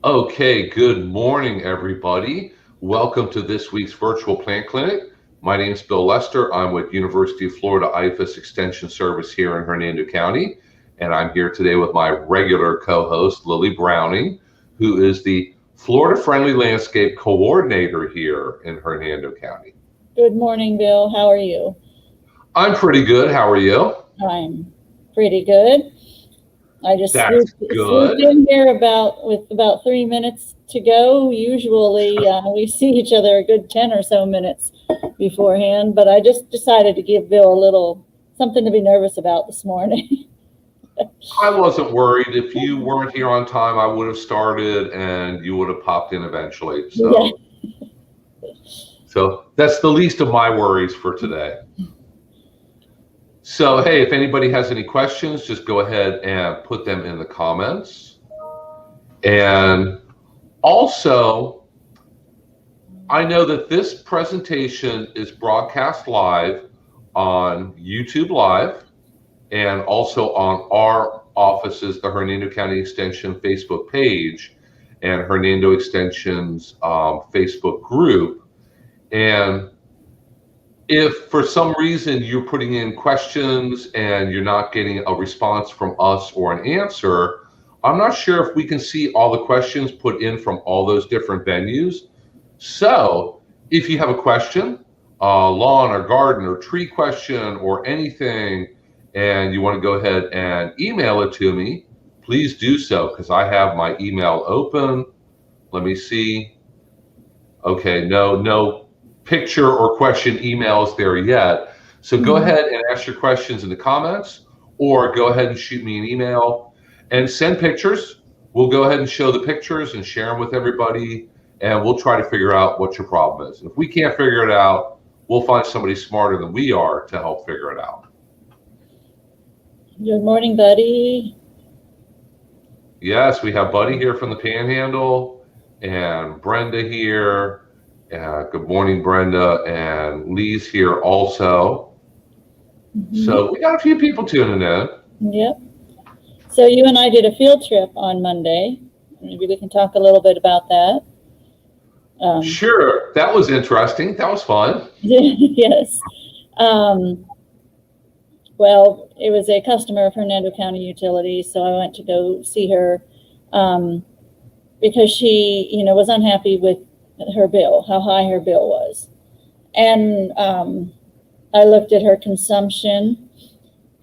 Okay, good morning, everybody. Welcome to this week's virtual plant clinic. My name is Bill Lester. I'm with University of Florida IFAS Extension Service here in Hernando County, and I'm here today with my regular co-host, Lily Browning, who is the Florida Friendly Landscape Coordinator here in Hernando County. Good morning, Bill. How are you? I'm pretty good. How are you? I'm pretty good. I just That's swooped good. in here with about 3 minutes to go. Usually we see each other a good 10 or so minutes beforehand, but I just decided to give Bill a little something to be nervous about this morning. I wasn't worried. If you weren't here on time, I would have started and you would have popped in eventually. Yeah. So that's the least of my worries for today. So, hey, if anybody has any questions, just go ahead and put them in the comments. And also, I know that this presentation is broadcast live on YouTube Live and also on our office's, the Hernando County Extension Facebook page and Hernando Extension's Facebook group. And if for some reason you're putting in questions and you're not getting a response from us or an answer, I'm not sure if we can see all the questions put in from all those different venues. So if you have a question, lawn or garden or tree question or anything, and you want to go ahead and email it to me, please do so, because I have my email open. Let me see. Okay, no picture or question emails there yet. So go ahead and ask your questions in the comments, or go ahead and shoot me an email and send pictures. We'll go ahead and show the pictures and share them with everybody, and we'll try to figure out what your problem is. And if we can't figure it out, we'll find somebody smarter than we are to help figure it out. Good morning, Buddy. Yes, we have Buddy here from the Panhandle and Brenda here. Good morning, Brenda, and Lee's here also. So we got a few people tuning in. Yep. So you and I did a field trip on Monday. Maybe we can talk a little bit about that. Sure, that was interesting. That was fun. Yes. Well, it was a customer of Hernando County Utilities, so I went to go see her because she, was unhappy with her bill, how high her bill was. And I looked at her consumption,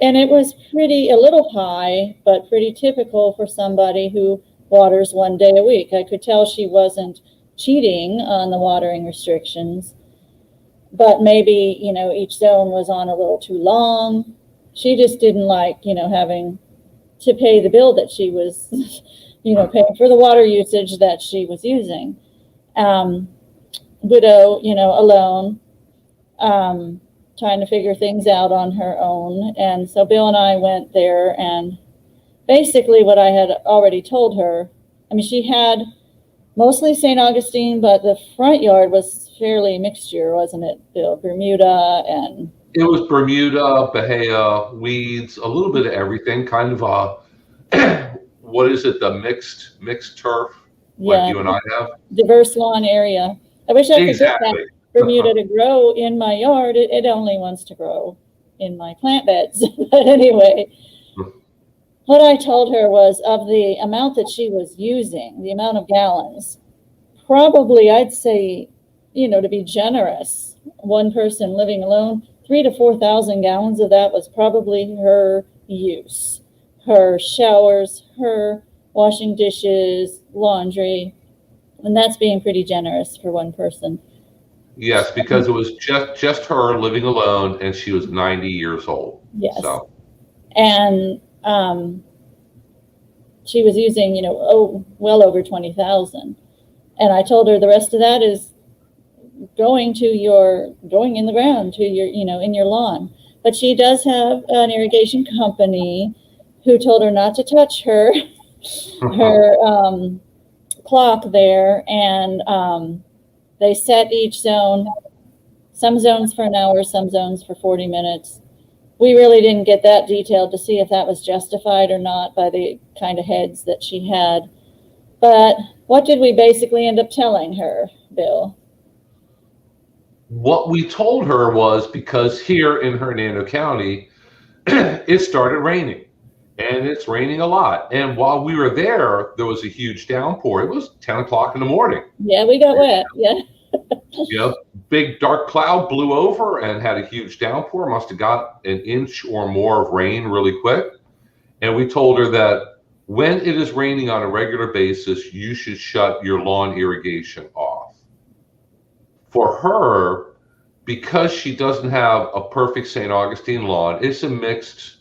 and it was a little high, but pretty typical for somebody who waters 1 day a week. I could tell she wasn't cheating on the watering restrictions, but maybe, each zone was on a little too long. She just didn't like, having to pay the bill that she was, paying for the water usage that she was using. Widow, alone, trying to figure things out on her own. And so Bill and I went there, and basically what I had already told her, she had mostly St. Augustine, but the front yard was fairly mixture, wasn't it, Bill? Bermuda and... It was Bermuda, Bahia, weeds, a little bit of everything, kind of what is it, the mixed turf, like you and I have? Diverse lawn area. I wish I could get that Bermuda to grow in my yard. It only wants to grow in my plant beds. But anyway, what I told her was, of the amount that she was using, the amount of gallons, probably I'd say, to be generous, one person living alone, 3,000 to 4,000 gallons of that was probably her use. Her showers, her washing dishes, laundry, and that's being pretty generous for one person. Yes, because it was just her living alone, and she was 90 years old. Yes. So. And she was using, well over 20,000. And I told her the rest of that is going in the ground to your, in your lawn. But she does have an irrigation company who told her not to touch her clock there, and they set each zone, some zones for an hour, some zones for 40 minutes. We really didn't get that detailed to see if that was justified or not by the kind of heads that she had. But what did we basically end up telling her, Bill? What we told her was, because here in Hernando County, it started raining, and it's raining a lot. And while we were there was a huge downpour. It was 10 o'clock in the morning. Yeah, we got wet. Yeah. Big dark cloud blew over and had a huge downpour. Must have got an inch or more of rain really quick. And we told her that when it is raining on a regular basis, you should shut your lawn irrigation off. For her, because she doesn't have a perfect St. Augustine lawn, it's a mixed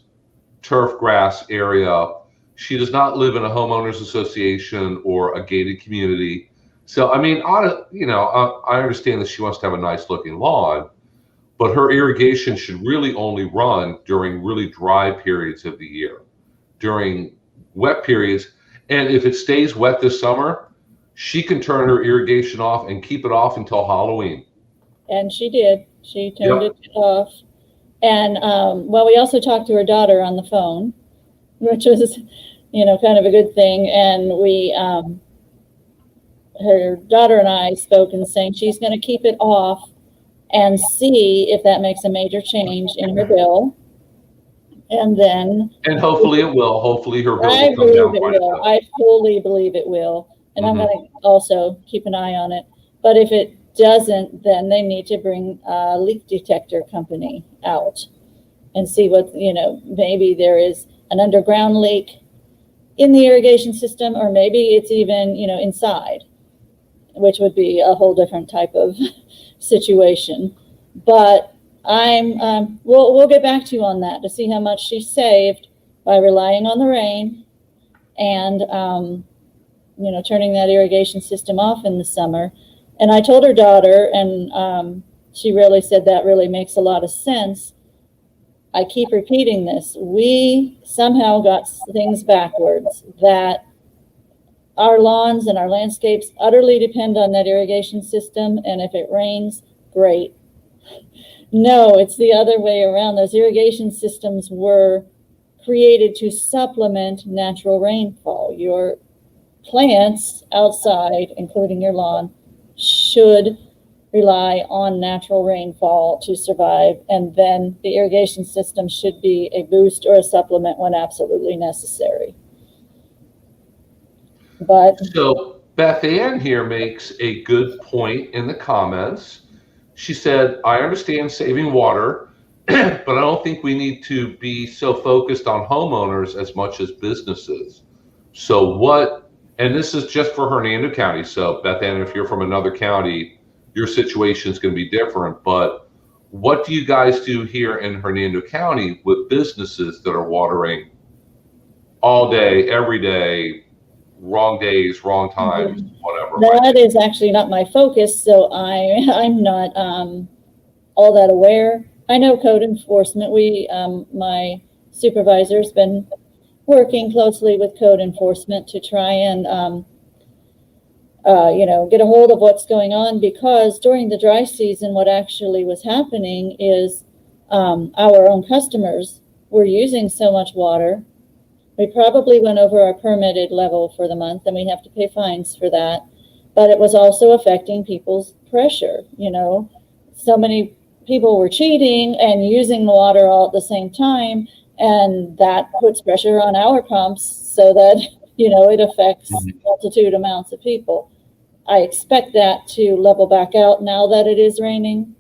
turf grass area. She does not live in a homeowners association or a gated community. So, I mean, I understand that she wants to have a nice looking lawn, but her irrigation should really only run during really dry periods of the year. During wet periods, and if it stays wet this summer, she can turn her irrigation off and keep it off until Halloween. And she did. She turned it off. And well, we also talked to her daughter on the phone, which was, kind of a good thing. And we, her daughter and I spoke and saying she's going to keep it off and see if that makes a major change in her bill. And then, and hopefully it will. Hopefully her bill will come down quite a bit. I fully believe it will. And I'm going to also keep an eye on it. But if it doesn't, then they need to bring a leak detector company out and see what, maybe there is an underground leak in the irrigation system, or maybe it's even, inside, which would be a whole different type of situation. But we'll get back to you on that to see how much she saved by relying on the rain and, turning that irrigation system off in the summer. And I told her daughter, and she really said that really makes a lot of sense. I keep repeating this. We somehow got things backwards, that our lawns and our landscapes utterly depend on that irrigation system. And if it rains, great. No, it's the other way around. Those irrigation systems were created to supplement natural rainfall. Your plants outside, including your lawn, should rely on natural rainfall to survive. And then the irrigation system should be a boost or a supplement when absolutely necessary. So Beth Ann here makes a good point in the comments. She said, I understand saving water, but I don't think we need to be so focused on homeowners as much as businesses. So and this is just for Hernando County. So Beth Ann, if you're from another county, your situation is going to be different. But what do you guys do here in Hernando County with businesses that are watering all day, every day, wrong days, wrong times, whatever? That is actually not my focus, so I'm not all that aware. I know code enforcement. My supervisor's been working closely with code enforcement to try and get a hold of what's going on, because during the dry season, what actually was happening is our own customers were using so much water. We probably went over our permitted level for the month, and we have to pay fines for that. But it was also affecting people's pressure. So many people were cheating and using the water all at the same time, and that puts pressure on our pumps so that, it affects multitude amounts of people. I expect that to level back out now that it is raining.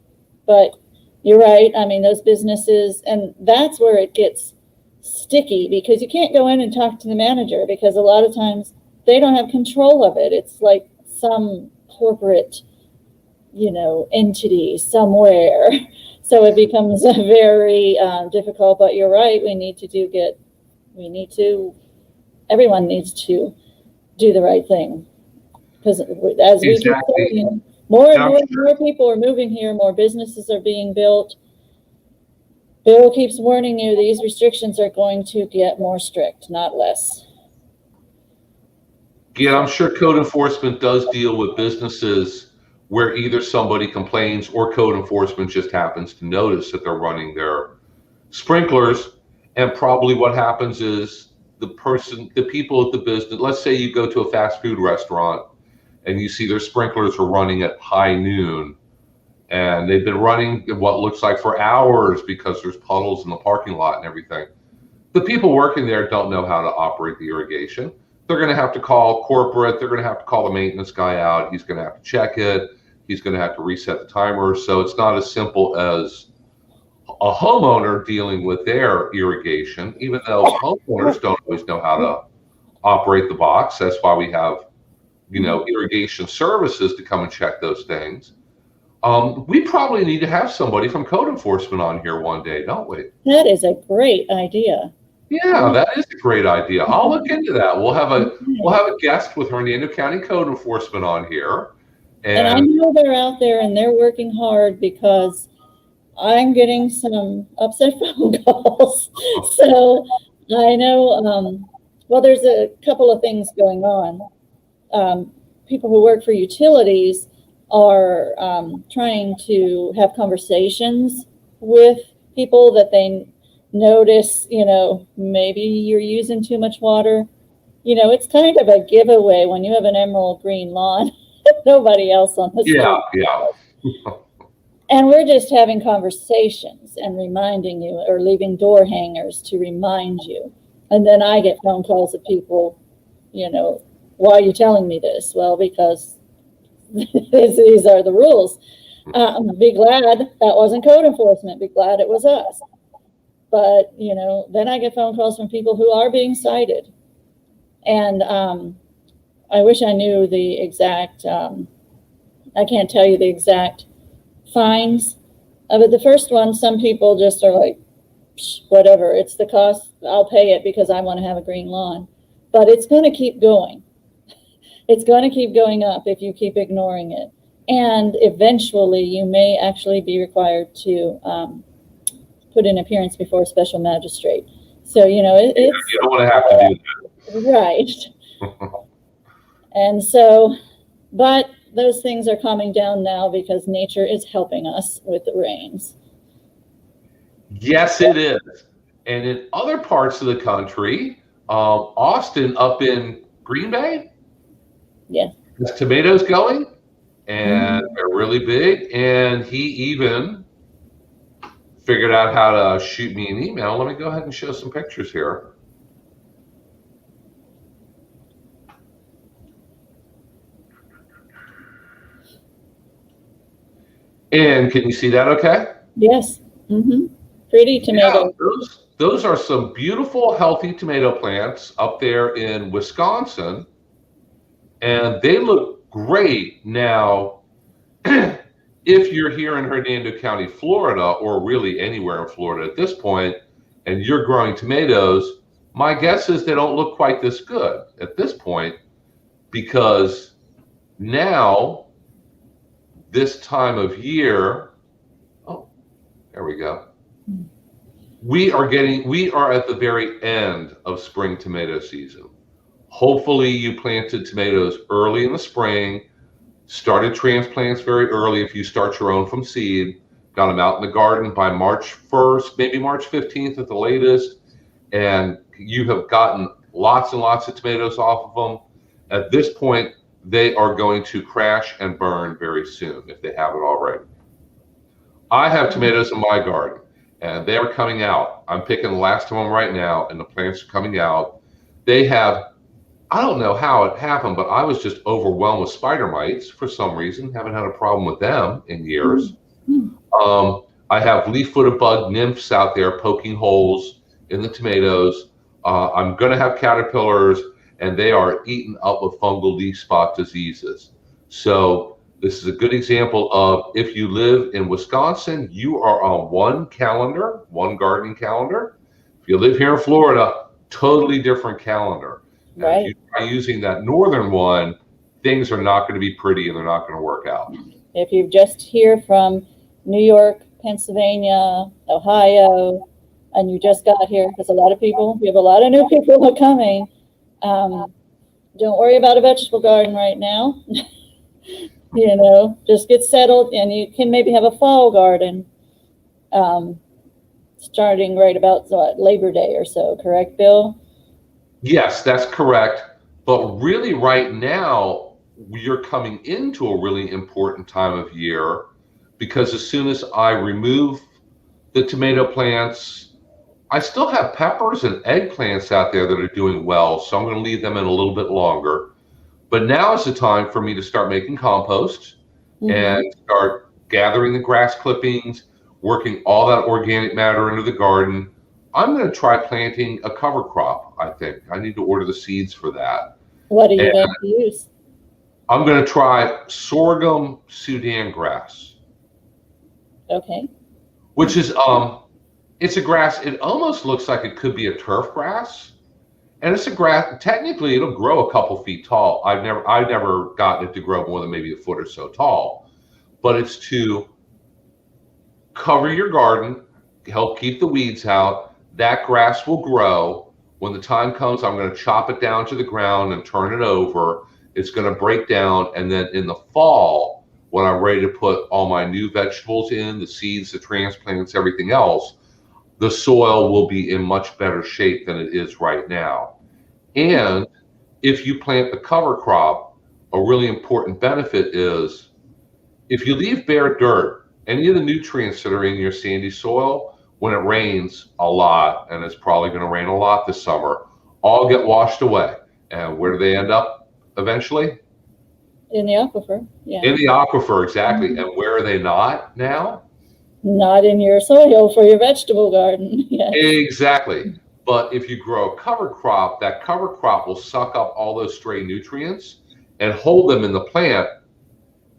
But you're right. I mean, those businesses, and that's where it gets sticky, because you can't go in and talk to the manager, because a lot of times they don't have control of it. It's like some corporate, entity somewhere. So it becomes very difficult. But you're right. Everyone needs to do the right thing, because as we keep saying, more and more people are moving here, more businesses are being built. Bill keeps warning you, these restrictions are going to get more strict, not less. Yeah, I'm sure code enforcement does deal with businesses where either somebody complains or code enforcement just happens to notice that they're running their sprinklers. And probably what happens is the people at the business, let's say you go to a fast food restaurant and you see their sprinklers are running at high noon, and they've been running what looks like for hours because there's puddles in the parking lot and everything. The people working there don't know how to operate the irrigation. They're going to have to call corporate. They're going to have to call the maintenance guy out. He's going to have to check it. He's going to have to reset the timer. So it's not as simple as a homeowner dealing with their irrigation, even though homeowners don't always know how to operate the box. That's why we have, irrigation services to come and check those things. We probably need to have somebody from code enforcement on here one day, don't we? That is a great idea. Yeah, that is a great idea. I'll look into that. We'll have a guest with Hernando County Code Enforcement on here. And I know they're out there and they're working hard, because I'm getting some upset phone calls. So I know, well, there's a couple of things going on. People who work for utilities are trying to have conversations with people that they notice, maybe you're using too much water. It's kind of a giveaway when you have an emerald green lawn. Nobody else on the street. Yeah. And we're just having conversations and reminding you, or leaving door hangers to remind you. And then I get phone calls of people, why are you telling me this? Well, because these are the rules. Be glad that wasn't code enforcement. Be glad it was us. But, then I get phone calls from people who are being cited. And I wish I knew the exact, I can't tell you the exact fines. But the first one, some people just are like, whatever, it's the cost, I'll pay it because I want to have a green lawn. But it's going to keep going. It's going to keep going up if you keep ignoring it. And eventually you may actually be required to put an appearance before a special magistrate. So, you don't want to have to do that. Right. And so, but those things are calming down now because nature is helping us with the rains. Yes, it is. And in other parts of the country, Austin up in Green Bay, there's tomatoes going, and they're really big. And he even figured out how to shoot me an email. Let me go ahead and show some pictures here. And can you see that okay? Yes. Pretty tomatoes. Yeah, those are some beautiful, healthy tomato plants up there in Wisconsin. And they look great. Now, if you're here in Hernando County, Florida, or really anywhere in Florida at this point, and you're growing tomatoes, my guess is they don't look quite this good at this point, because now, this time of year, there we go. We are at the very end of spring tomato season. Hopefully you planted tomatoes early in the spring, started transplants very early if you start your own from seed, got them out in the garden by March 1st, maybe March 15th at the latest, and you have gotten lots and lots of tomatoes off of them. At this point, they are going to crash and burn very soon if they haven't already. I have tomatoes in my garden, and they are coming out. I'm picking the last of them right now, and the plants are coming out. They have, I don't know how it happened, but I was just overwhelmed with spider mites for some reason. Haven't had a problem with them in years. I have leaf-footed bug nymphs out there poking holes in the tomatoes. I'm going to have caterpillars, and they are eaten up with fungal leaf spot diseases. So this is a good example of, if you live in Wisconsin, you are on one gardening calendar. If you live here in Florida, totally different calendar. Right. If you try using that northern one, things are not going to be pretty and they're not going to work out. If you're just here from New York, Pennsylvania, Ohio, and you just got here, because we have a lot of new people who are coming. Don't worry about a vegetable garden right now. Just get settled, and you can maybe have a fall garden starting right about Labor Day or so, correct, Bill? Yes, that's correct. But really right now, you're coming into a really important time of year, because as soon as I remove the tomato plants, I still have peppers and eggplants out there that are doing well, so I'm going to leave them in a little bit longer. But now is the time for me to start making compost and start gathering the grass clippings, working all that organic matter into the garden. I'm going to try planting a cover crop, I think. I need to order the seeds for that. What are you going to use? I'm going to try sorghum Sudan grass. Okay. Which is, it's a grass, it almost looks like it could be a turf grass. And it's a grass, technically it'll grow a couple feet tall. I've never gotten it to grow more than maybe a foot or so tall. But it's to cover your garden, help keep the weeds out. That grass will grow. When the time comes, I'm going to chop it down to the ground and turn it over. It's going to break down. And then in the fall, when I'm ready to put all my new vegetables in, the seeds, the transplants, everything else, the soil will be in much better shape than it is right now. And if you plant the cover crop, a really important benefit is if you leave bare dirt, any of the nutrients that are in your sandy soil, when it rains a lot, and it's probably going to rain a lot this summer, all get washed away. And where do they end up eventually? In the aquifer, yeah. In the aquifer, exactly. And where are they not now? Not in your soil for your vegetable garden. Yes. Exactly. But if you grow a cover crop, that cover crop will suck up all those stray nutrients and hold them in the plant.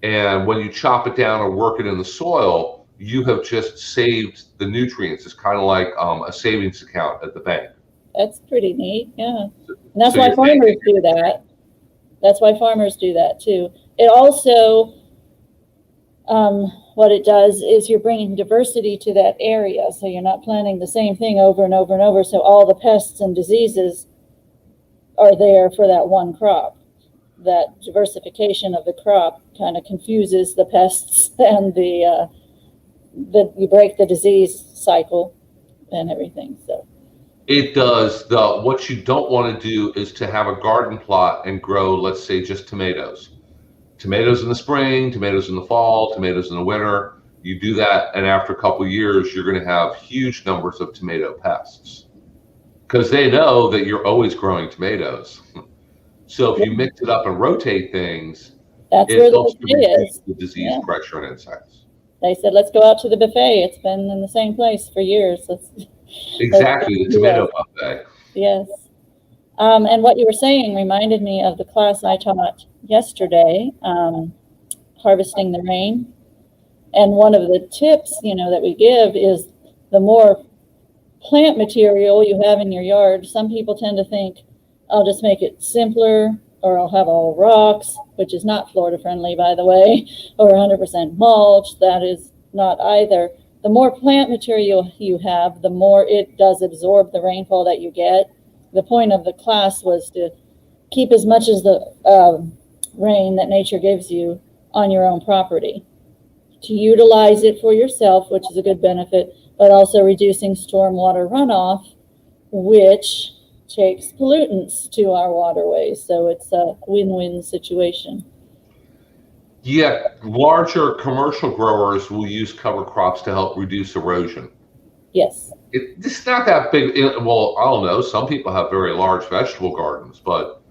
And when you chop it down or work it in the soil, you have just saved the nutrients. It's kind of like a savings account at the bank. That's pretty neat, yeah. And that's why farmers do that. That's why farmers do that too. It also, what it does is you're bringing diversity to that area. So you're not planting the same thing over and over and over. So all the pests and diseases are there for that one crop. That diversification of the crop kind of confuses the pests and you break the disease cycle and everything. So it does. What you don't want to do is to have a garden plot and grow, let's say, just tomatoes. Tomatoes in the spring, tomatoes in the fall, tomatoes in the winter. You do that, and after a couple of years, you're going to have huge numbers of tomato pests because they know that you're always growing tomatoes. So if you mix it up and rotate things, that's where the buffet is. The disease pressure and insects. They said, let's go out to the buffet. It's been in the same place for years. Exactly, the tomato buffet. Yes. And what you were saying reminded me of the class I taught yesterday, harvesting the rain. And one of the tips, that we give is the more plant material you have in your yard. Some people tend to think, I'll just make it simpler, or I'll have all rocks, which is not Florida friendly, by the way, or 100% mulch. That is not either. The more plant material you have, the more it does absorb the rainfall that you get. The point of the class was to keep as much as the rain that nature gives you on your own property, to utilize it for yourself, which is a good benefit, but also reducing stormwater runoff, which takes pollutants to our waterways. So it's a win-win situation. Yeah, larger commercial growers will use cover crops to help reduce erosion. Yes. It's not that big. Well, I don't know. Some people have very large vegetable gardens, but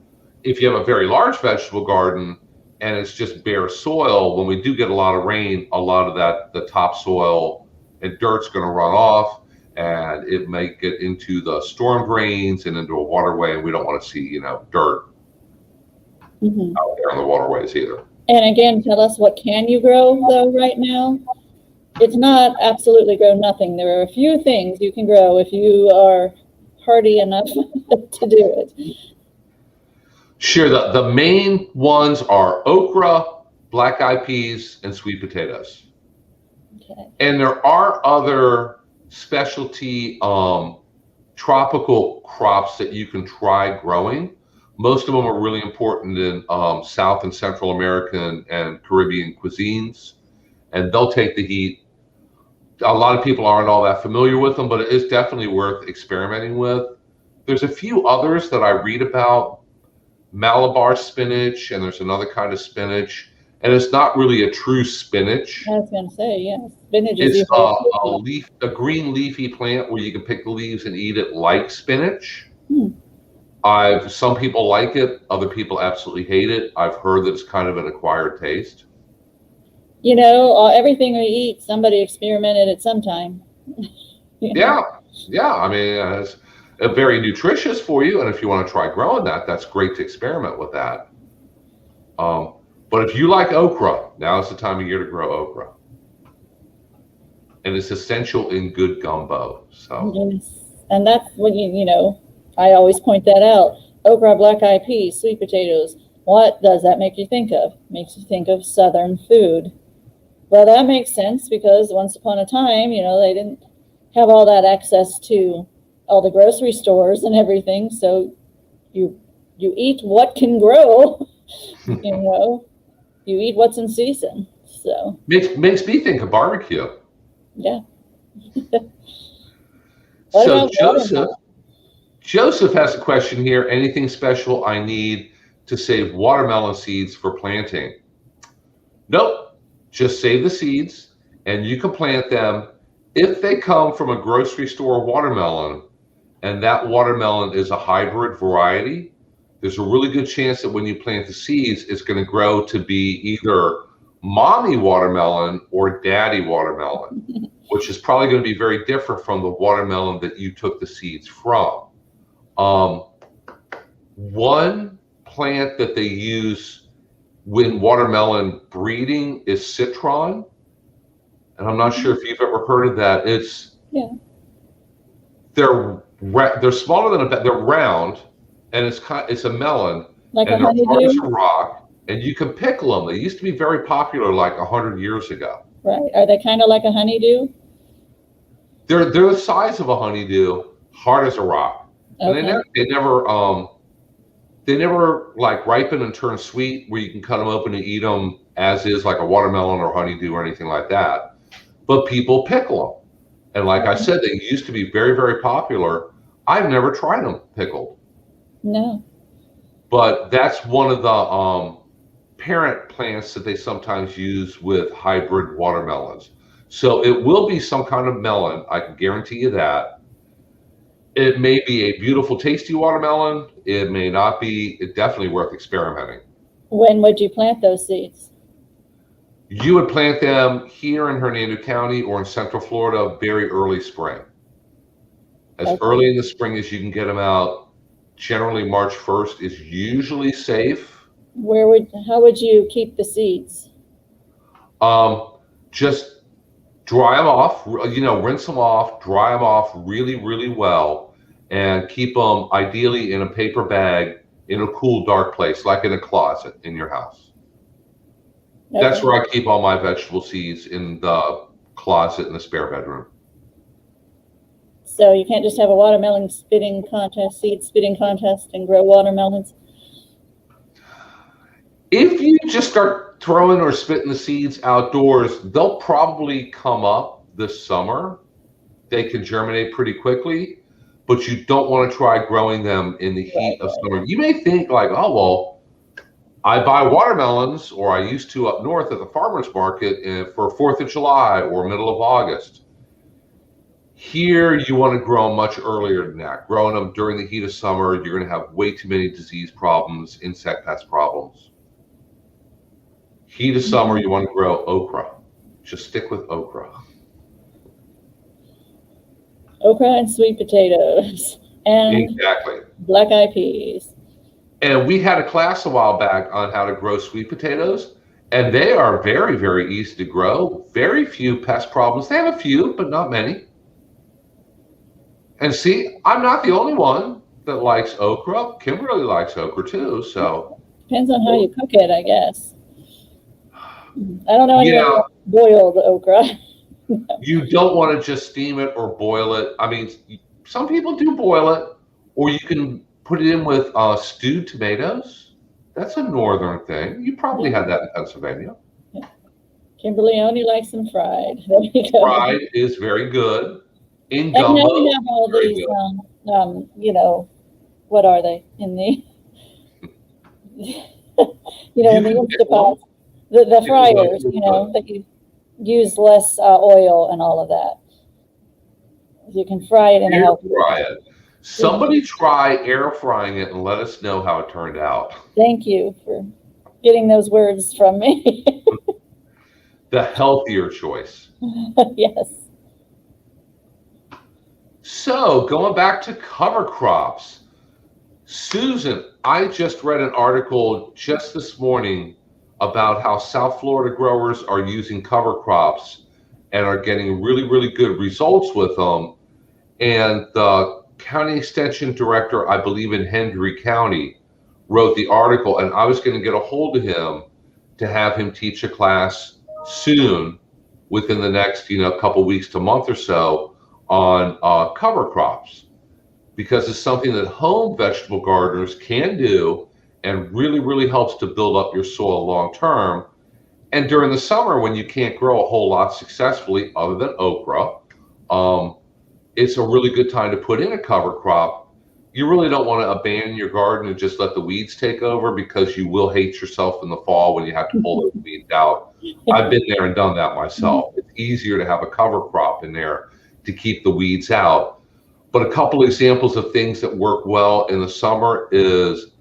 if you have a very large vegetable garden and it's just bare soil, when we do get a lot of rain, a lot of the topsoil and dirt's going to run off, and it may get into the storm drains and into a waterway, and we don't want to see, dirt out there on the waterways either. And again, tell us, what can you grow though right now? It's not absolutely grow nothing. There are a few things you can grow if you are hardy enough to do it. Sure. The main ones are okra, black-eyed peas, and sweet potatoes. Okay. And there are other specialty tropical crops that you can try growing. Most of them are really important in South and Central American and Caribbean cuisines, and they'll take the heat. A lot of people aren't all that familiar with them, but it is definitely worth experimenting with. There's a few others that I read about Malabar spinach, and there's another kind of spinach, and it's not really a true spinach. I was going to say, yes, spinach is It's usually a green leafy plant where you can pick the leaves and eat it like spinach. Some people like it, other people absolutely hate it. I've heard that it's kind of an acquired taste. You know, everything we eat, somebody experimented at some time. Yeah. I mean, it's very nutritious for you, and if you want to try growing that, that's great to experiment with that. But if you like okra, now's the time of year to grow okra, and it's essential in good gumbo. So, yes. And that's what you know. I always point that out. Okra, black-eyed peas, sweet potatoes. What does that make you think of? Makes you think of Southern food. Well, that makes sense because once upon a time, you know, they didn't have all that access to all the grocery stores and everything. So you eat what can grow, you know, you eat what's in season. So makes me think of barbecue. Yeah. So Joseph has a question here. Anything special I need to save watermelon seeds for planting? Nope. Just save the seeds and you can plant them. If they come from a grocery store watermelon and that watermelon is a hybrid variety, there's a really good chance that when you plant the seeds, it's going to grow to be either mommy watermelon or daddy watermelon, which is probably going to be very different from the watermelon that you took the seeds from. One plant that they use when watermelon breeding is citron, and I'm not sure if you've ever heard of that. They're smaller than they're round, and it's a melon, like and a they're hard as honeydew? a rock, and you can pickle them. They used to be very popular like 100 years ago. Right. Are they kind of like a honeydew? They're the size of a honeydew, hard as a rock. Okay. And they never like ripen and turn sweet where you can cut them open and eat them as is like a watermelon or honeydew or anything like that. But people pickle them. And like I said, they used to be very, very popular. I've never tried them pickled. No. But that's one of the parent plants that they sometimes use with hybrid watermelons. So it will be some kind of melon. I can guarantee you that. It may be a beautiful, tasty watermelon. It may not be. It's definitely worth experimenting. When would you plant those seeds? You would plant them here in Hernando County or in Central Florida very early spring. As early in the spring as you can get them out. Generally, March 1st is usually safe. How would you keep the seeds? Just dry them off, rinse them off, dry them off really, really well, and keep them ideally in a paper bag in a cool, dark place, like in a closet in your house. Okay. That's where I keep all my vegetable seeds, in the closet in the spare bedroom. So you can't just have a watermelon seed spitting contest and grow watermelons? If you just start throwing or spitting the seeds outdoors, they'll probably come up this summer. They can germinate pretty quickly, but you don't want to try growing them in the heat of summer. You may think like, oh, well, I buy watermelons, or I used to up north at the farmer's market for 4th of July or middle of August. Here, you want to grow them much earlier than that. Growing them during the heat of summer, you're going to have way too many disease problems, insect pest problems. Heat of summer, you want to grow okra. Just stick with okra. Okra and sweet potatoes. And exactly. Black-eyed peas. And we had a class a while back on how to grow sweet potatoes, and they are very, very easy to grow. Very few pest problems. They have a few, but not many. And see, I'm not the only one that likes okra. Kimberly likes okra too, so. Depends on how you cook it, I guess. I don't know anyone who boil the okra. You don't want to just steam it or boil it. I mean, some people do boil it, or you can put it in with stewed tomatoes. That's a northern thing. You probably had that in Pennsylvania. Yeah. Kimberly only likes them fried. There you go. Fried is very good. In gumbo, and now we have all these, what are they? In the in the Instapots, the fryers, that you use less oil and all of that. You can fry it in a healthy way. Somebody try air frying it and let us know how it turned out. Thank you for getting those words from me. The healthier choice. Yes. So going back to cover crops, Susan, I just read an article just this morning about how South Florida growers are using cover crops and are getting really, really good results with them. And the county extension director, I believe in Hendry County, wrote the article, and I was going to get a hold of him to have him teach a class soon, within the next couple weeks to month or so, on cover crops, because it's something that home vegetable gardeners can do and really, really helps to build up your soil long term. And during the summer, when you can't grow a whole lot successfully other than okra, it's a really good time to put in a cover crop. You really don't want to abandon your garden and just let the weeds take over, because you will hate yourself in the fall when you have to pull those weeds out. I've been there and done that myself. It's easier to have a cover crop in there to keep the weeds out. But a couple examples of things that work well in the summer is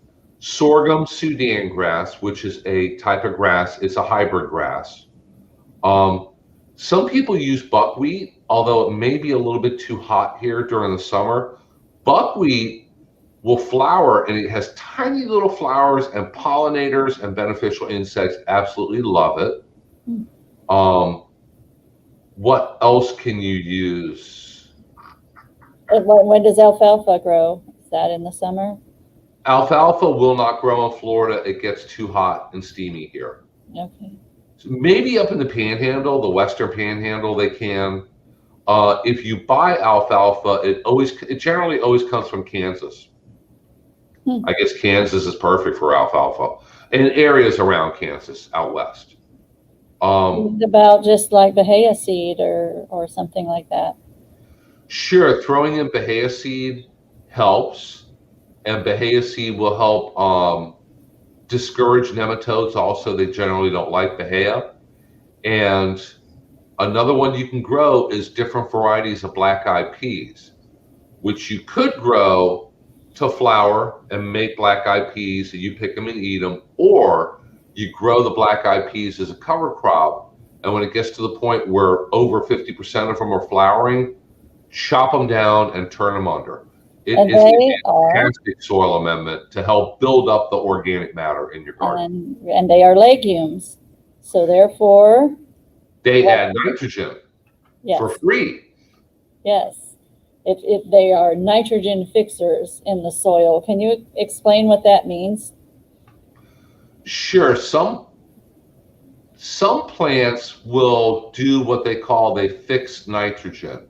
sorghum Sudan grass, which is a type of grass. It's a hybrid grass. Some people use buckwheat, although it may be a little bit too hot here during the summer. Buckwheat will flower, and it has tiny little flowers, and pollinators and beneficial insects absolutely love it. What else can you use? When does alfalfa grow? Is that in the summer? Alfalfa will not grow in Florida. It gets too hot and steamy here. Okay. So maybe up in the Panhandle, the Western Panhandle, they can. If you buy alfalfa, it generally always comes from Kansas. I guess Kansas is perfect for alfalfa, and areas around Kansas out west. About just like Bahia seed or something like that. Sure, throwing in Bahia seed helps, and Bahia seed will help discourage nematodes. Also, they generally don't like Bahia. And another one you can grow is different varieties of black-eyed peas, which you could grow to flower and make black-eyed peas, and you pick them and eat them, or you grow the black-eyed peas as a cover crop, and when it gets to the point where over 50% of them are flowering, chop them down and turn them under. It is a fantastic soil amendment to help build up the organic matter in your garden. And they are legumes, so therefore they add nitrogen for free. Yes. If they are nitrogen fixers in the soil. Can you explain what that means? Sure. Some plants will do what they call they fix nitrogen.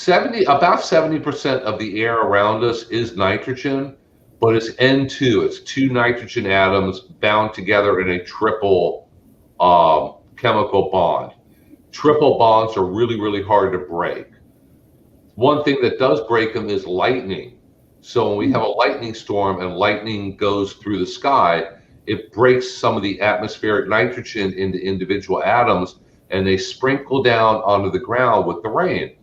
About 70% of the air around us is nitrogen, but it's N2. It's two nitrogen atoms bound together in a triple chemical bond. Triple bonds are really, really hard to break. One thing that does break them is lightning. So when we have a lightning storm and lightning goes through the sky, it breaks some of the atmospheric nitrogen into individual atoms, and they sprinkle down onto the ground with the rain.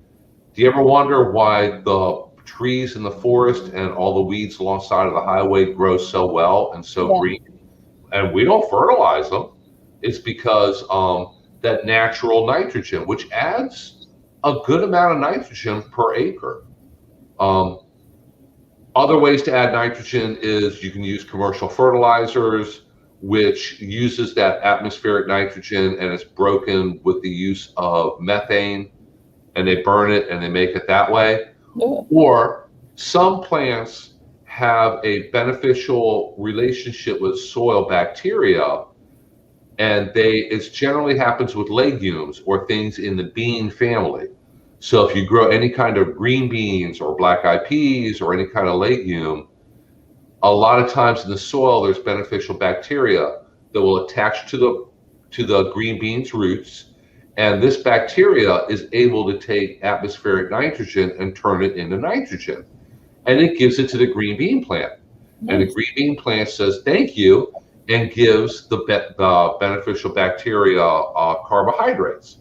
Do you ever wonder why the trees in the forest and all the weeds alongside of the highway grow so well and so green? And we don't fertilize them. It's because that natural nitrogen, which adds a good amount of nitrogen per acre. Other ways to add nitrogen is you can use commercial fertilizers, which uses that atmospheric nitrogen, and it's broken with the use of methane, and they burn it and they make it that way. Or some plants have a beneficial relationship with soil bacteria, and it generally happens with legumes or things in the bean family. So if you grow any kind of green beans or black-eyed peas or any kind of legume, a lot of times in the soil there's beneficial bacteria that will attach to the green beans roots, and this bacteria is able to take atmospheric nitrogen and turn it into nitrogen, and it gives it to the green bean plant. And the green bean plant says thank you and gives the beneficial bacteria carbohydrates.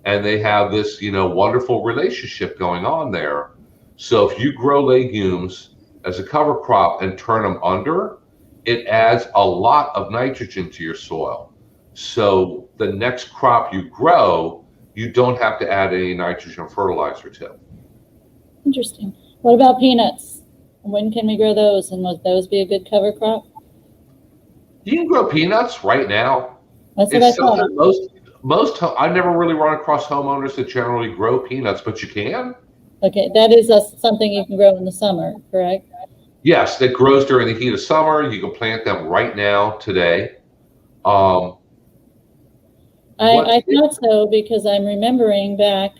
And they have this, wonderful relationship going on there. So if you grow legumes as a cover crop and turn them under, it adds a lot of nitrogen to your soil. So the next crop you grow, you don't have to add any nitrogen fertilizer to. Interesting. What about peanuts? When can we grow those? And would those be a good cover crop? You can grow peanuts right now. That's what I thought. Most I never really run across homeowners that generally grow peanuts, but you can. Okay, that is something you can grow in the summer, correct? Yes, that grows during the heat of summer. You can plant them right now, today. I thought so because I'm remembering back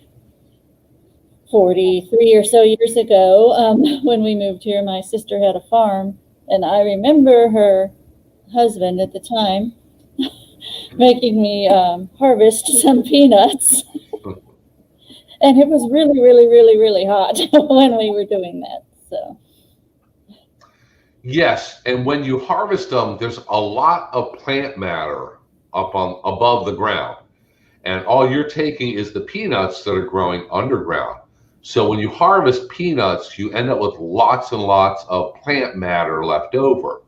43 or so years ago when we moved here, my sister had a farm, and I remember her husband at the time making me harvest some peanuts. And it was really, really, really, really hot when we were doing that. So. Yes, and when you harvest them, there's a lot of plant matter above the ground, and all you're taking is the peanuts that are growing underground. So when you harvest peanuts, you end up with lots and lots of plant matter left over.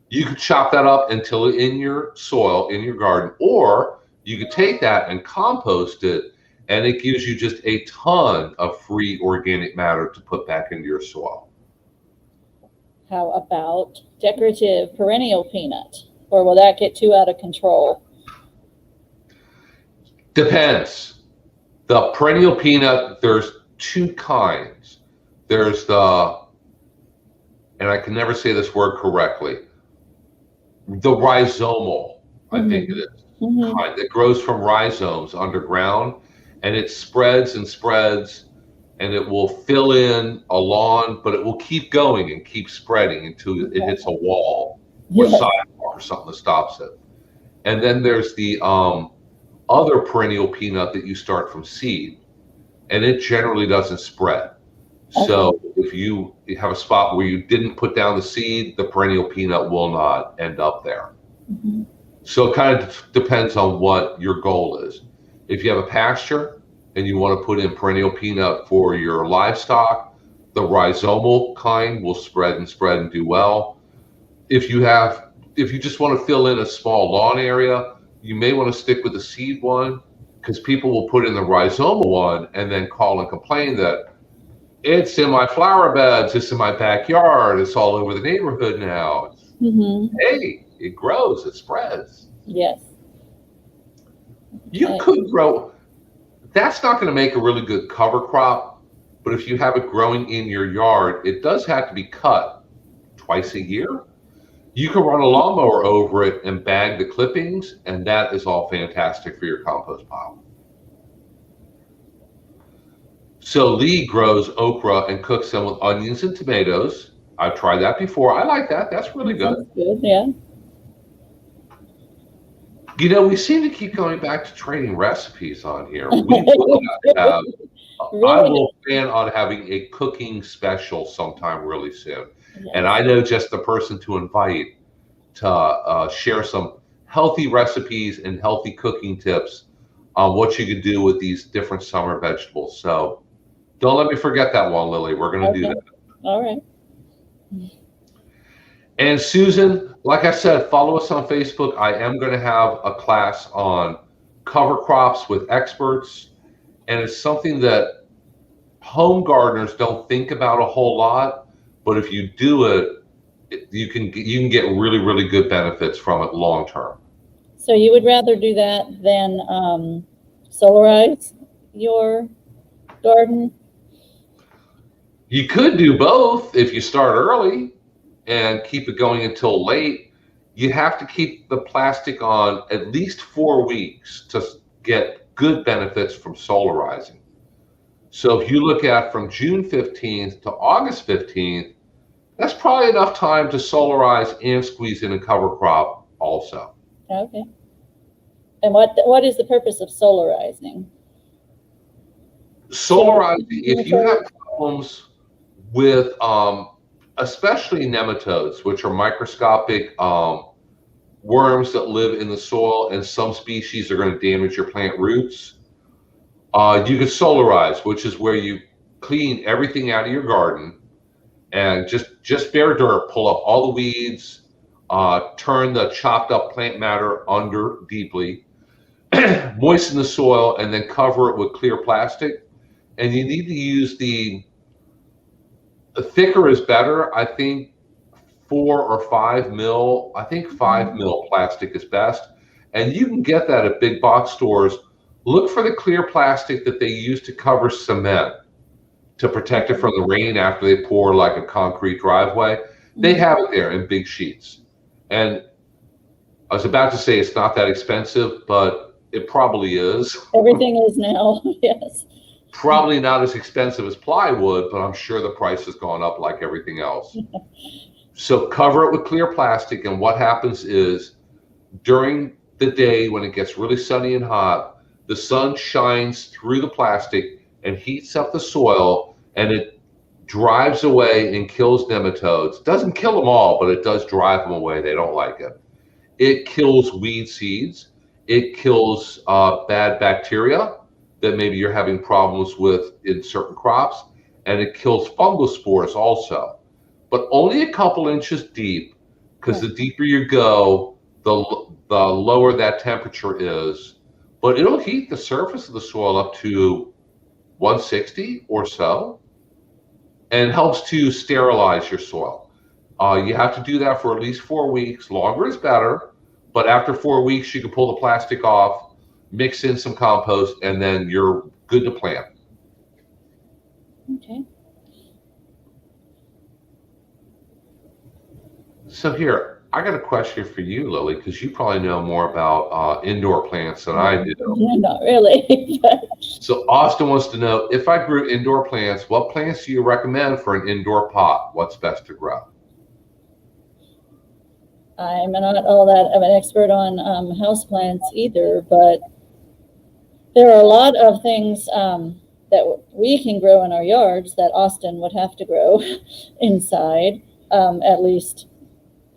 You could chop that up until in your soil, in your garden, or you could take that and compost it, and it gives you just a ton of free organic matter to put back into your soil. How about decorative perennial peanut? Or will that get too out of control? Depends. The perennial peanut, there's two kinds. There's and I can never say this word correctly, the rhizomal, I think it is, kind that grows from rhizomes underground, and it spreads and spreads, and it will fill in a lawn, but it will keep going and keep spreading until it hits a wall or sidewalk or something that stops it. And then there's the other perennial peanut that you start from seed, and it generally doesn't spread. So if you have a spot where you didn't put down the seed, the perennial peanut will not end up there. So it kind of depends on what your goal is. If you have a pasture and you want to put in perennial peanut for your livestock, the rhizomal kind will spread and do well. If you just want to fill in a small lawn area, you may want to stick with the seed one, because people will put in the rhizomal one and then call and complain that it's in my flower beds, it's in my backyard, it's all over the neighborhood now. Hey, it grows, it spreads. Yes. You could grow, that's not going to make a really good cover crop, but if you have it growing in your yard, it does have to be cut twice a year. You can run a lawnmower over it and bag the clippings, and that is all fantastic for your compost pile. So Lee grows okra and cooks them with onions and tomatoes. I've tried that before. I like that. That's really good. That's good, yeah. We seem to keep going back to training recipes on here. I will plan on having a cooking special sometime really soon. Yes. And I know just the person to invite to share some healthy recipes and healthy cooking tips on what you could do with these different summer vegetables. So don't let me forget that one, Lily. We're going to do that. All right. And Susan, like I said, follow us on Facebook. I am going to have a class on cover crops with experts, and it's something that home gardeners don't think about a whole lot, but if you do it, you can get really, really good benefits from it long term. So you would rather do that than solarize your garden? You could do both if you start early and keep it going until late. You have to keep the plastic on at least 4 weeks to get good benefits from solarizing. So if you look at from June 15th to August 15th, that's probably enough time to solarize and squeeze in a cover crop also. Okay. And what is the purpose of solarizing? Solarizing, if you have problems with especially nematodes, which are microscopic worms that live in the soil, and some species are going to damage your plant roots. You can solarize, which is where you clean everything out of your garden and just bare dirt, pull up all the weeds, turn the chopped up plant matter under deeply, moisten the soil, and then cover it with clear plastic. And you need to use the thicker is better. I think 4 or 5 mil. I think 5 mil plastic is best. And you can get that at big box stores. Look for the clear plastic that they use to cover cement to protect it from the rain after they pour like a concrete driveway. They have it there in big sheets. And I was about to say it's not that expensive, but it probably is. Everything is now, yes. Probably not as expensive as plywood, but I'm sure the price has gone up like everything else. So cover it with clear plastic, and what happens is during the day when it gets really sunny and hot, the sun shines through the plastic and heats up the soil, and it drives away and kills nematodes. Doesn't kill them all, but it does drive them away. They don't like it. It kills weed seeds. It kills bad bacteria that maybe you're having problems with in certain crops, and it kills fungal spores also, but only a couple inches deep, because the deeper you go, the lower that temperature is. But it'll heat the surface of the soil up to 160 or so, and helps to sterilize your soil. You have to do that for at least 4 weeks. Longer is better, but after 4 weeks, you can pull the plastic off, mix in some compost, and then you're good to plant. Okay. So here, I got a question for you, Lily, because you probably know more about indoor plants than I do. Not really. So Austin wants to know, if I grew indoor plants, what plants do you recommend for an indoor pot? What's best to grow? I'm not all that of an expert on houseplants either, but there are a lot of things that we can grow in our yards that Austin would have to grow inside, at least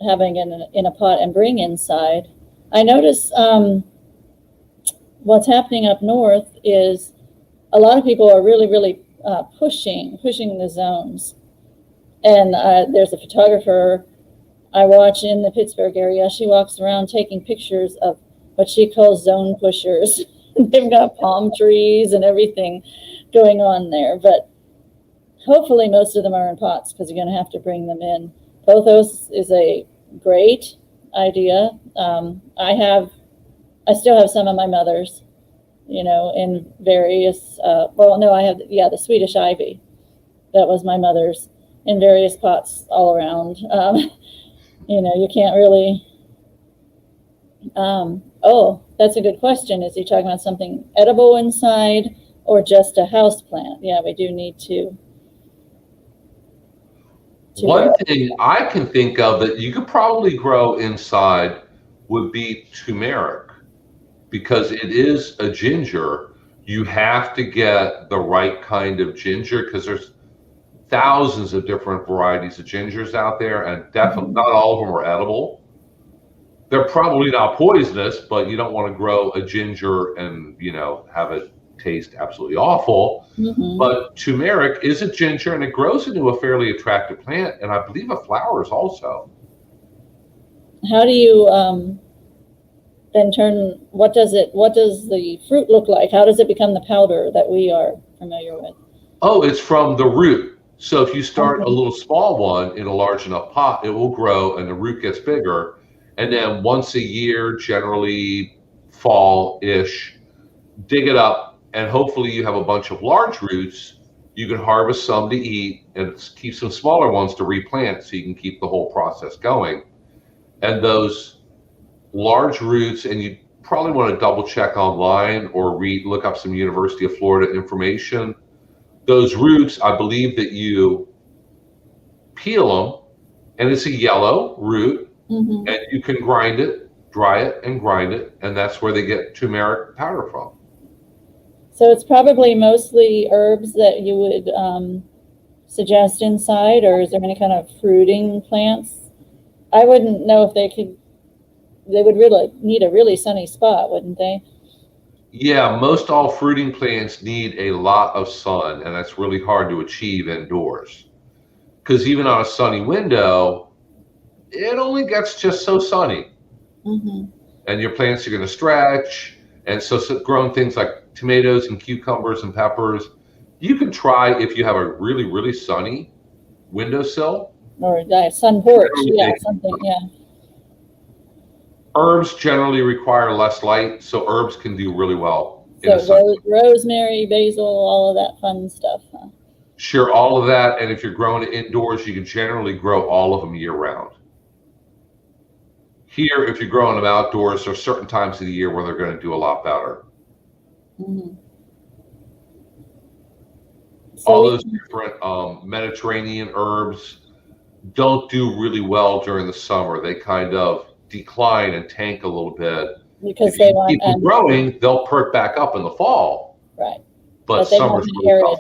having in a pot and bring inside. I notice what's happening up north is a lot of people are really pushing the zones. And there's a photographer I watch in the Pittsburgh area. She walks around taking pictures of what she calls zone pushers. They've got palm trees and everything going on there, but hopefully most of them are in pots because you're going to have to bring them in. Pothos is a great idea. I still have some of my mother's, in various, I have, the Swedish ivy. That was my mother's in various pots all around. You can't really, that's a good question. Is he talking about something edible inside or just a house plant? Yeah, we do need to. One thing I can think of that you could probably grow inside would be turmeric, because it is a ginger. You have to get the right kind of ginger, because there's thousands of different varieties of gingers out there, and definitely not all of them are edible. They're probably not poisonous, but you don't want to grow a ginger and have it taste absolutely awful. But turmeric is a ginger, and it grows into a fairly attractive plant, and I believe it flowers also. How do you then turn, what does the fruit look like? How does it become the powder that we are familiar with? Oh, it's from the root. So if you start a little small one in a large enough pot, it will grow and the root gets bigger. And then once a year, generally fall-ish, dig it up, and hopefully you have a bunch of large roots. You can harvest some to eat and keep some smaller ones to replant, so you can keep the whole process going. And those large roots, and you probably want to double check online or look up some University of Florida information. Those roots, I believe that you peel them, and it's a yellow root, and you can grind it, dry it, and grind it, and that's where they get turmeric powder from. So it's probably mostly herbs that you would suggest inside, or is there any kind of fruiting plants? I wouldn't know if they would really need a really sunny spot, wouldn't they? Yeah, most all fruiting plants need a lot of sun, and that's really hard to achieve indoors. Because even on a sunny window, it only gets just so sunny. Mm-hmm. And your plants are going to stretch. And so growing things like tomatoes and cucumbers and peppers, you can try if you have a really, really sunny windowsill. Or sun porch, yeah, something, yeah. Herbs generally require less light, so herbs can do really well. So rosemary, basil, all of that fun stuff, huh? Sure, all of that. And if you're growing it indoors, you can generally grow all of them year round. Here, if you're growing them outdoors, there are certain times of the year where they're going to do a lot better. Mm-hmm. All those different Mediterranean herbs don't do really well during the summer. They kind of decline and tank a little bit. Because they want keep them growing, they'll perk back up in the fall. Right. But summer's really tough.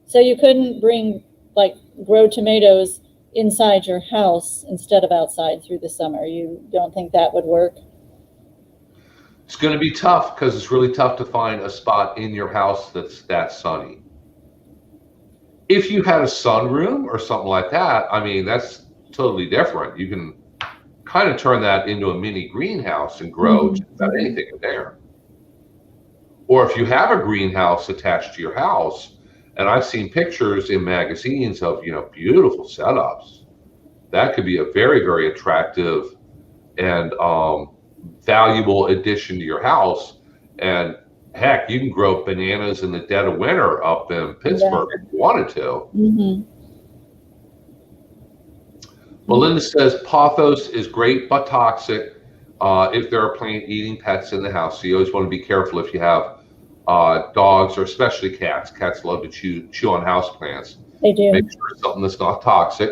So you couldn't grow tomatoes inside your house instead of outside through the summer. You don't think that would work? It's going to be tough because it's really tough to find a spot in your house that's that sunny. If you had a sunroom or something like that, I mean, that's totally different. You can kind of turn that into a mini greenhouse and grow just about anything in there. Or if you have a greenhouse attached to your house, and I've seen pictures in magazines of, beautiful setups, that could be a very, very attractive and valuable addition to your house. And heck, you can grow bananas in the dead of winter up in Pittsburgh if you wanted to. Mm-hmm. Melinda says pothos is great but toxic if there are plant-eating pets in the house. So you always want to be careful if you have dogs, or especially cats. Cats love to chew on houseplants. They do. Make sure it's something that's not toxic.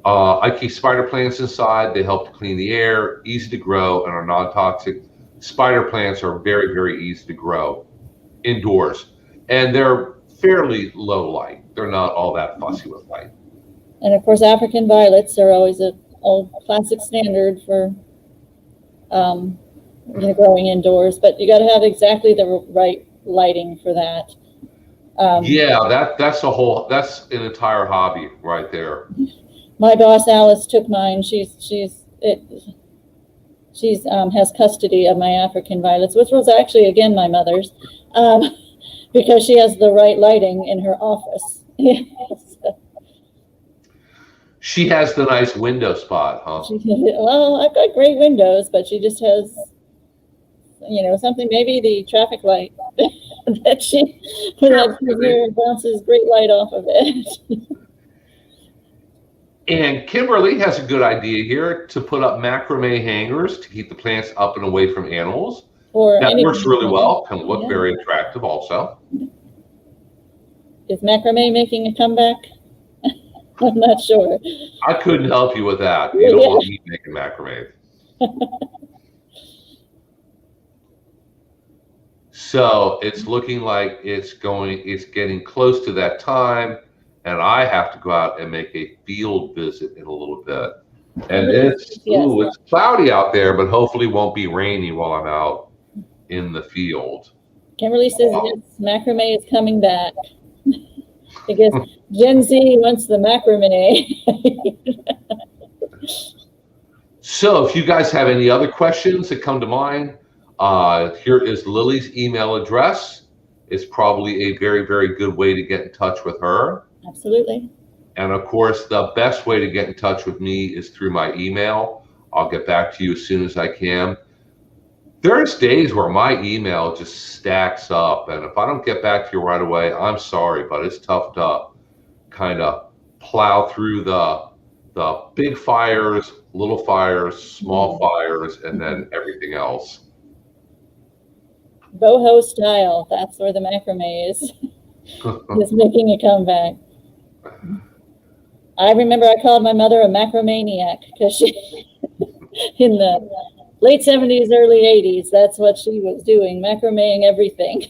I keep spider plants inside. They help to clean the air, easy to grow, and are non-toxic. Spider plants are very, very easy to grow indoors, and they're fairly low light. They're not all that fussy with light. And of course, African violets are always an old classic standard for growing indoors, but you got to have exactly the right lighting for that. That's an entire hobby right there. My boss Alice took mine. She's has custody of my African violets, which was actually again my mother's, because she has the right lighting in her office. She has the nice window spot, huh? Well, I've got great windows, but she just has, something, maybe the traffic light that she bounces great light off of it. And Kimberly has a good idea here to put up macrame hangers to keep the plants up and away from animals. That works really well. Can look very attractive also. Is macrame making a comeback? I'm not sure. I couldn't help you with that. You don't want me making macrame. So it's looking like it's getting close to that time, and I have to go out and make a field visit in a little bit. And it's cloudy out there, but hopefully won't be rainy while I'm out in the field. Kimberly says yes, macrame is coming back. Because Gen Z wants the macrame. So if you guys have any other questions that come to mind, here is Lily's email address. It's probably a very, very good way to get in touch with her. Absolutely. And of course, the best way to get in touch with me is through my email. I'll get back to you as soon as I can. There's days where my email just stacks up, and if I don't get back to you right away, I'm sorry, but it's tough to kind of plow through the big fires, little fires, small fires, and then everything else. Boho style, that's where the macrame is making a comeback. I remember I called my mother a macromaniac because she, in the late 70s, early 80s, that's what she was doing, macrameing everything.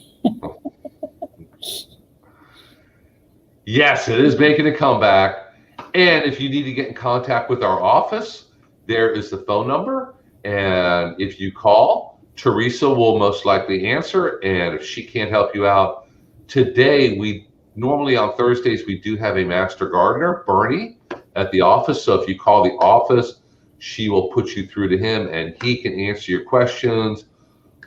Yes, it is making a comeback. And if you need to get in contact with our office, there is the phone number. And if you call, Teresa will most likely answer. And if she can't help you out today, we normally on Thursdays, we do have a master gardener, Bernie, at the office. So if you call the office, she will put you through to him and he can answer your questions,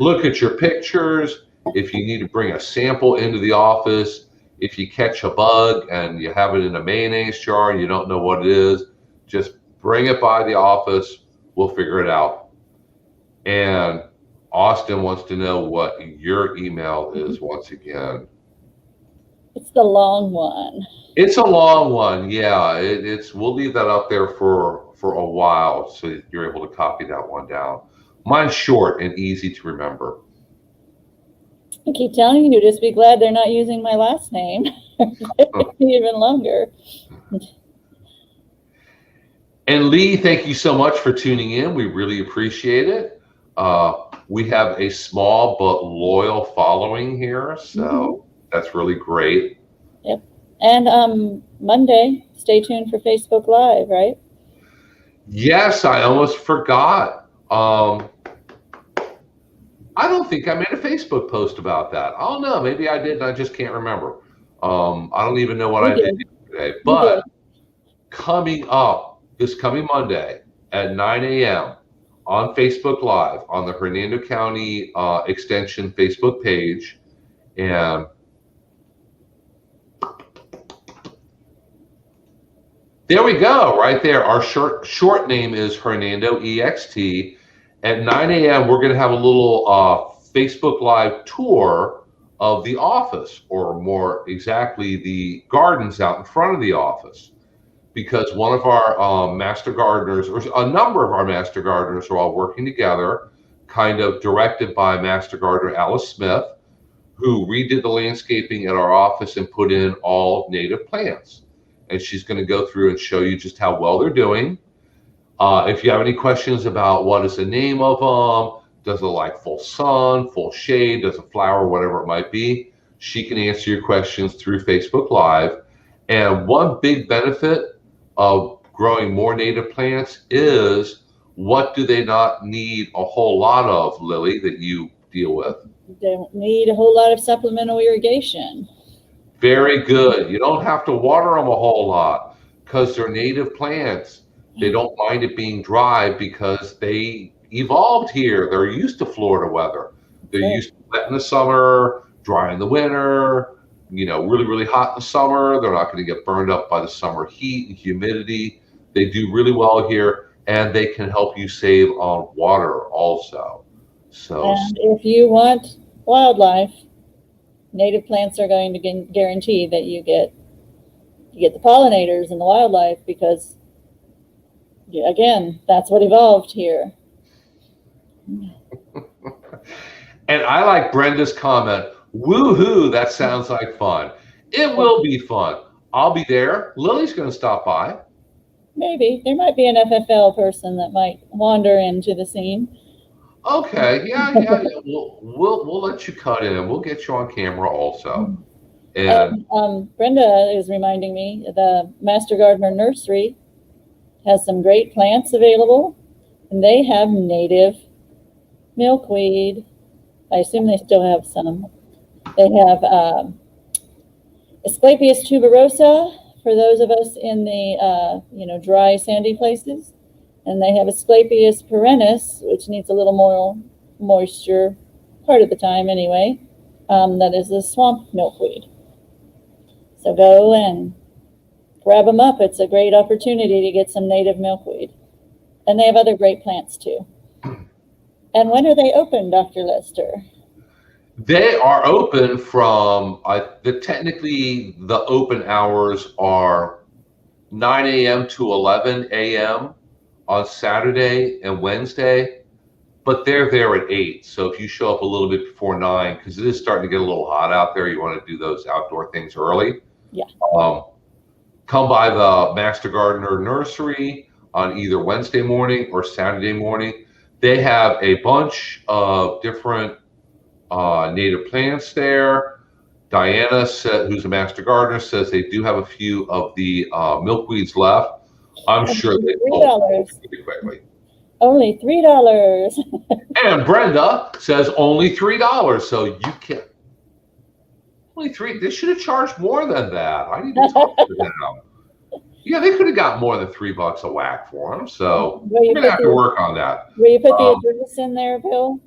look at your pictures. If you need to bring a sample into the office, if you catch a bug and you have it in a mayonnaise jar and you don't know what it is, just bring it by the office. We'll figure it out. And Austin wants to know what your email is once again. It's the long one. It's a long one. Yeah, it's we'll leave that up there for a while so you're able to copy that one down. Mine's short and easy to remember. I keep telling you, just be glad they're not using my last name. Even longer. And Lee, thank you so much for tuning in. We really appreciate it. We have a small but loyal following here, so that's really great. Yep. And Monday, stay tuned for Facebook Live, right? Yes, I almost forgot. I don't think I made a Facebook post about that. I don't know. Maybe I did and I just can't remember. I don't even know what I did today. But coming up this coming Monday at 9 a.m. on Facebook Live on the Hernando County Extension Facebook page. And there we go, right there. Our short name is Hernando EXT. At 9 a.m., we're going to have a little Facebook Live tour of the office, or more exactly, the gardens out in front of the office. Because one of our master gardeners, or a number of our master gardeners, are all working together, kind of directed by Master Gardener Alice Smith, who redid the landscaping at our office and put in all native plants. And she's going to go through and show you just how well they're doing. If you have any questions about what is the name of them, does it like full sun, full shade, does it flower, whatever it might be, she can answer your questions through Facebook Live. And one big benefit of growing more native plants is, what do they not need a whole lot of, Lily, that you deal with? They don't need a whole lot of supplemental irrigation. Very good. You don't have to water them a whole lot because they're native plants. They don't mind it being dry because they evolved here. They're used to Florida weather. They're used to wet in the summer, dry in the winter, really, really hot in the summer. They're not going to get burned up by the summer heat and humidity. They do really well here, and they can help you save on water also. So, and if you want wildlife, native plants are going to guarantee that you get the pollinators and the wildlife, because again, that's what evolved here. And I like Brenda's comment, woohoo, that sounds like fun. It will be fun. I'll be there. Lily's going to stop by. Maybe. There might be an FFL person that might wander into the scene. Okay, yeah. We'll let you cut in. We'll get you on camera also. And Brenda is reminding me, the Master Gardener Nursery has some great plants available, and they have native milkweed. I assume they still have some. They have Asclepias tuberosa for those of us in the dry, sandy places, and they have Asclepias perennis, which needs a little more moisture part of the time anyway. That is the swamp milkweed. So go and grab them up. It's a great opportunity to get some native milkweed. And they have other great plants too. And when are they open, Dr. Lester? They are open from, technically the open hours are 9 a.m. to 11 a.m. on Saturday and Wednesday, but they're there at 8. So if you show up a little bit before 9, because it is starting to get a little hot out there, you want to do those outdoor things early. Yeah. Come by the Master Gardener Nursery on either Wednesday morning or Saturday morning. They have a bunch of different native plants there. Diana said, who's a master gardener, says they do have a few of the milkweeds left. I'm sure they will pretty quickly. Only $3. And Brenda says only $3. So you can only $3. They should have charged more than that. I need to talk to them. Yeah, they could have got more than $3 a whack for them. So we're gonna have to work on that. Will you put the address in there, Bill?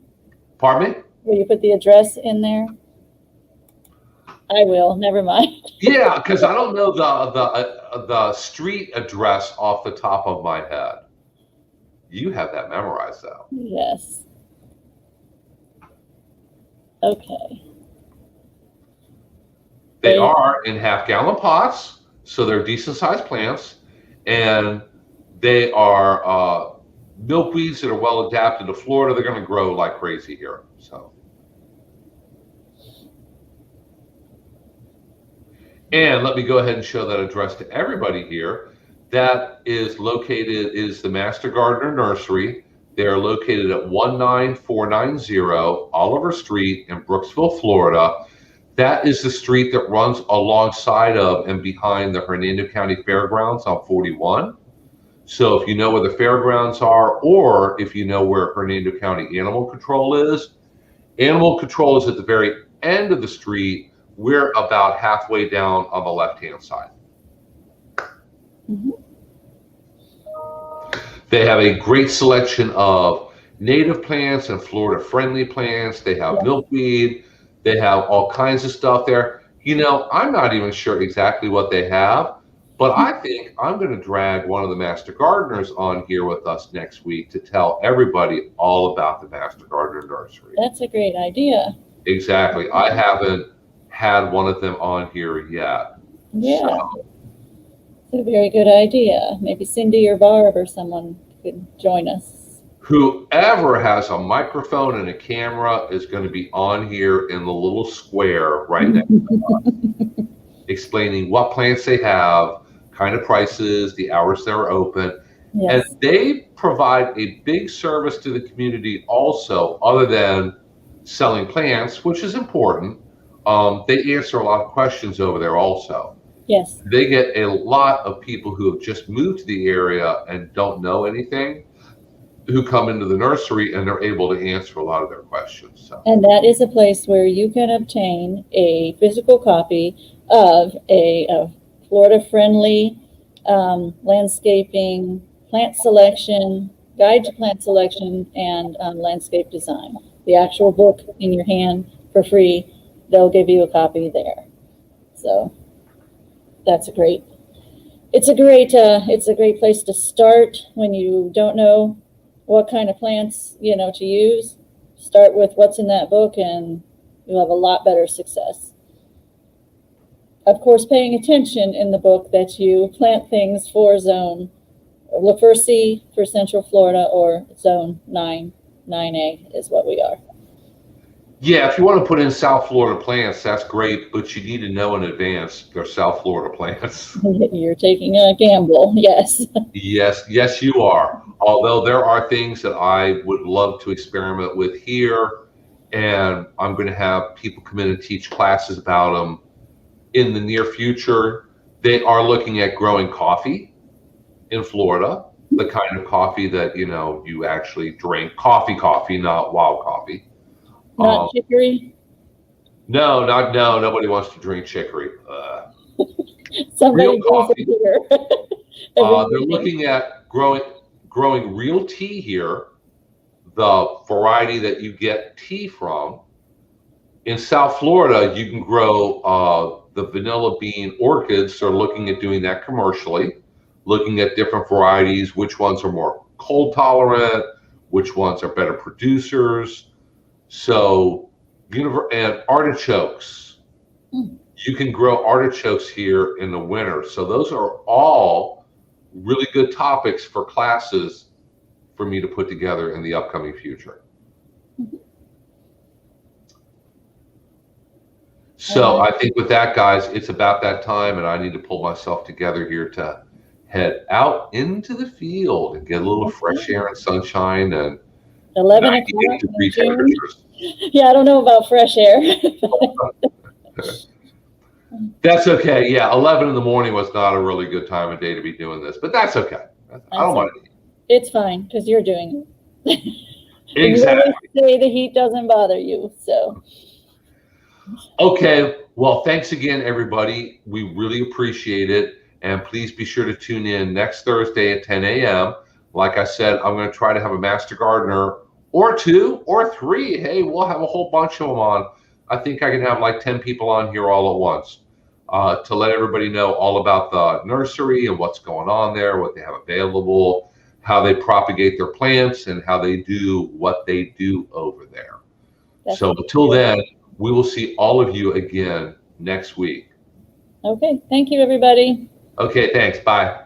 Pardon me? Will you put the address in there? I will. Never mind. Yeah, because I don't know the street address off the top of my head. You have that memorized, though. Yes. Okay. They are in half-gallon pots, so they're decent-sized plants, and they are milkweeds that are well adapted to Florida. They're going to grow like crazy here. So, and let me go ahead and show that address to everybody here. That is the Master Gardener Nursery. They are located at 19490 Oliver Street in Brooksville, Florida. That is the street that runs alongside of and behind the Hernando County Fairgrounds on 41. So if you know where the fairgrounds are, or if you know where Hernando County Animal Control is at the very end of the street. We're about halfway down on the left-hand side. Mm-hmm. They have a great selection of native plants and Florida-friendly plants. They have milkweed. They have all kinds of stuff there. You know, I'm not even sure exactly what they have, but I think I'm going to drag one of the Master Gardeners on here with us next week to tell everybody all about the Master Gardener Nursery. That's a great idea. Exactly. I haven't had one of them on here yet. Yeah. So. It's a very good idea. Maybe Cindy or Barb or someone could join us. Whoever has a microphone and a camera is going to be on here in the little square right next to us, explaining what plants they have, kind of prices, the hours they're open. Yes. And they provide a big service to the community also, other than selling plants, which is important. They answer a lot of questions over there also. Yes. They get a lot of people who have just moved to the area and don't know anything, who come into the nursery, and they're able to answer a lot of their questions. So. And that is a place where you can obtain a physical copy of a Florida-friendly landscaping, plant selection, guide to plant selection, and landscape design. The actual book in your hand for free. They'll give you a copy there. So that's a great place to start when you don't know what kind of plants, to use. Start with what's in that book and you'll have a lot better success. Of course, paying attention in the book that you plant things for zone. Look for C for Central Florida, or zone 9A is what we are. Yeah, if you want to put in South Florida plants, that's great, but you need to know in advance they're South Florida plants. You're taking a gamble, yes. Yes, you are. Although there are things that I would love to experiment with here, and I'm going to have people come in and teach classes about them in the near future. They are looking at growing coffee in Florida, the kind of coffee that, you actually drink. Coffee, not wild coffee. Not chicory? No, nobody wants to drink chicory. Real coffee. They're looking at growing real tea here, the variety that you get tea from. In South Florida, you can grow the vanilla bean orchids. They're looking at doing that commercially, looking at different varieties, which ones are more cold tolerant, which ones are better producers. So, and artichokes. You can grow artichokes here in the winter. So those are all really good topics for classes for me to put together in the upcoming future. So I think with that, guys, it's about that time, and I need to pull myself together here to head out into the field and get a little fresh air and sunshine and 11 o'clock. Yeah, I don't know about fresh air. That's okay. Yeah, 11 in the morning was not a really good time of day to be doing this, but that's okay. I don't mind it. It's fine because you're doing it. Exactly. You always say the heat doesn't bother you, so. Okay. Well, thanks again, everybody. We really appreciate it. And please be sure to tune in next Thursday at 10 a.m. Like I said, I'm going to try to have a master gardener or 2 or 3. Hey, we'll have a whole bunch of them on. I think I can have like 10 people on here all at once to let everybody know all about the nursery and what's going on there, what they have available, how they propagate their plants, and how they do what they do over there. So until then, we will see all of you again next week. Okay. Thank you, everybody. Okay, thanks. Bye.